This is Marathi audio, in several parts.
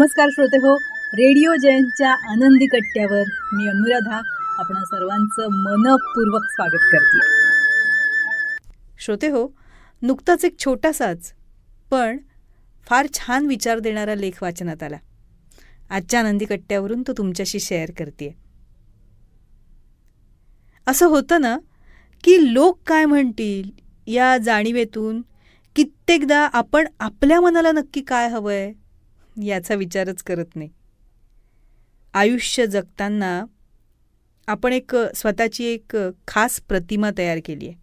नमस्कार श्रोते हो, रेडिओ जयंतच्या आनंदी कट्ट्यावर मी अनुराधा आपण सर्वांचं मनपूर्वक स्वागत करते. श्रोते हो, नुकताच एक छोटासाच पण फार छान विचार देणारा लेख वाचनात आला. आजच्या आनंदी कट्ट्यावरून तो तुमच्याशी शेअर करते. असं होतं ना की लोक काय म्हणतील या जाणीवेतून कित्येकदा आपण आपल्या मनाला नक्की काय हवंय याचा विचारच करत नाही. आयुष्य जगताना आपण स्वतःची एक खास प्रतिमा तयार केली आहे.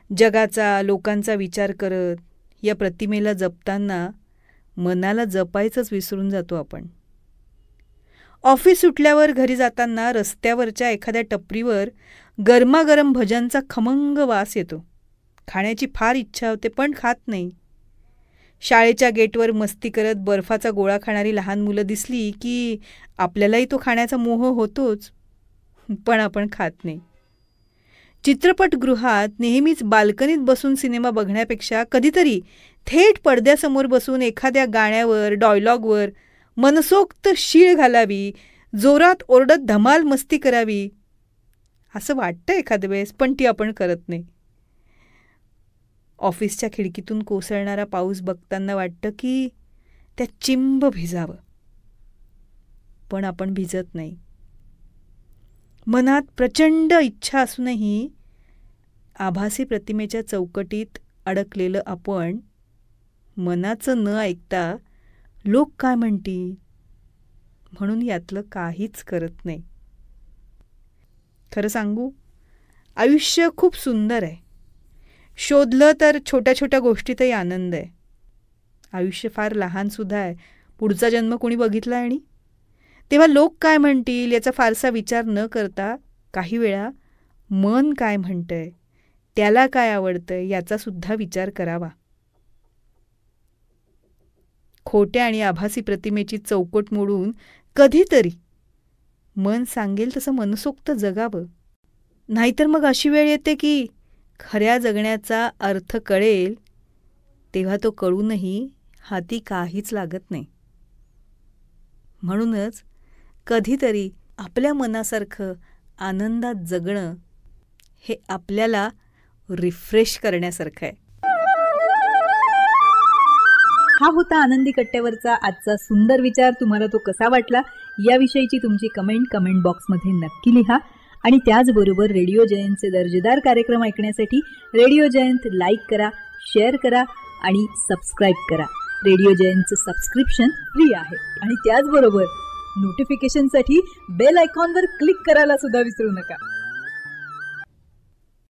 जगाचा, लोकांचा विचार करत या प्रतिमेला जपताना मनाला जपायचंच विसरून जातो आपण. ऑफिस सुटल्यावर घरी जाताना रस्त्यावरच्या एखाद्या टपरीवर गरमागरम भज्यांचा खमंग वास येतो. खाण्याची फार इच्छा होते पण खात नाही. शाळेच्या गेटवर मस्ती करत बर्फाचा गोळा खाणारी लहान मुलं दिसली की आपल्यालाही तो खाण्याचा मोह होतोच, पण आपण खात नाही. चित्रपटगृहात नेहमीच बाल्कनीत बसून सिनेमा बघण्यापेक्षा कधीतरी थेट पडद्यासमोर बसून एखाद्या गाण्यावर, डायलॉगवर मनसोक्त शीळ घालावी, जोरात ओरडत धमाल मस्ती करावी असं वाटतं एखाद्या वेळेस, पण ती आपण करत नाही. ऑफिसच्या खिडकीतून कोसळणारा पाऊस बघताना वाटतं की त्या चिंब भिजावं, पण आपण भिजत नाही. मनात प्रचंड इच्छा असूनही आभासी प्रतिमेच्या चौकटीत अडकलेलं आपण मनाचं न ऐकता लोक काय म्हणतील म्हणून यातलं काहीच करत नाही. खरं सांगू, आयुष्य खूप सुंदर आहे. शोधलं तर छोट्या छोट्या गोष्टीतही आनंद आहे. आयुष्य फार लहानसुद्धा आहे. पुढचा जन्म कोणी बघितला आणि तेव्हा लोक काय म्हणतील याचा फारसा विचार न करता काही वेळा मन काय म्हणतंय, त्याला काय आवडतंय याचासुद्धा विचार करावा. खोट्या आणि आभासी प्रतिमेची चौकट मोडून कधीतरी मन सांगेल तसं मनसोक्त जगावं. नाहीतर मग अशी वेळ येते की खऱ्या जगण्याचा अर्थ कळेल तेव्हा तो कळूनही हाती काहीच लागत नाही. म्हणूनच कधीतरी आपल्या मनासारखं आनंदात जगणं हे आपल्याला रिफ्रेश करण्यासारखं आहे. हा होता आनंदी कट्ट्यावरचा आजचा सुंदर विचार. तुम्हाला तो कसा वाटला याविषयीची तुमची कमेंट बॉक्समध्ये नक्की लिहा. आणि त्याचबरोबर रेडिओ जयंतचे दर्जेदार कार्यक्रम ऐकण्यासाठी रेडिओ जयंत लाईक करा, शेअर करा आणि सबस्क्राईब करा. रेडिओ जयंतचं सबस्क्रिप्शन फ्री आहे. आणि त्याचबरोबर नोटिफिकेशनसाठी बेल आयकॉनवर क्लिक करायला सुद्धा विसरू नका.